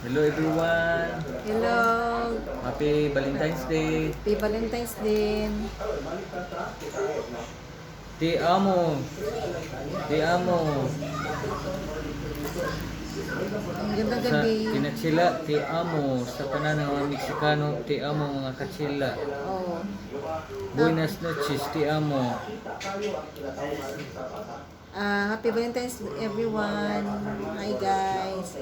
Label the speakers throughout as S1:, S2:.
S1: Hello everyone.
S2: Hello.
S1: Happy Valentine's Day.
S2: Happy Valentine's din.
S1: Te amo. Te amo.
S2: Ang gandang
S1: Sa
S2: gabi.
S1: Kinatsila, te amo. Sa tanan ng mga Meksikano, te amo mga katsila.
S2: Oh.
S1: Buenas noches, te amo.
S2: Happy Valentine's everyone. Hi guys.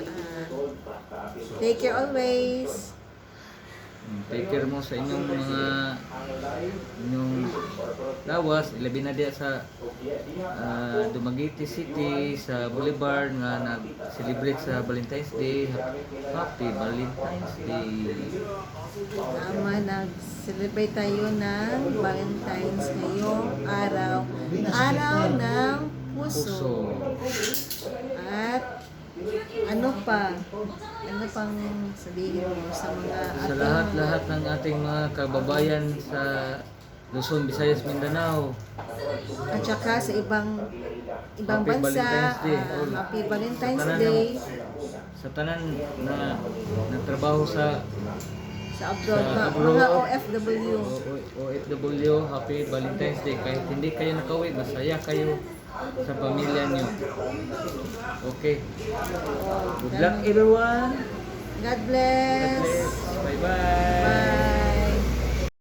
S2: Take care always.
S1: Take care mo sa inyong lawas, ilabi na diya sa Dumaguete City, sa Boulevard nga nag-celebrate sa Valentine's Day. Happy Valentine's Day.
S2: Tama, nag-celebrate tayo ng Valentine's ngayong araw. Araw ng puso. At ano pang sabihin mo sa mga
S1: Sa lahat-lahat ng ating mga kababayan sa Luzon, Visayas, Mindanao.
S2: at saka sa ibang
S1: Happy
S2: bansa,
S1: Valentine's Day.
S2: Happy Valentine's
S1: Sa tanan
S2: Day
S1: sa tanan na nagtrabaho sa
S2: abroad,
S1: sa
S2: mga
S1: abroad.
S2: OFW.
S1: OFW, Happy Valentine's Day. Kahit hindi kayo nakauwi, masaya kayo sa pamilya niyo. Okay. Good luck everyone.
S2: God
S1: God
S2: bless.
S1: bless. Bye-bye.
S2: Bye.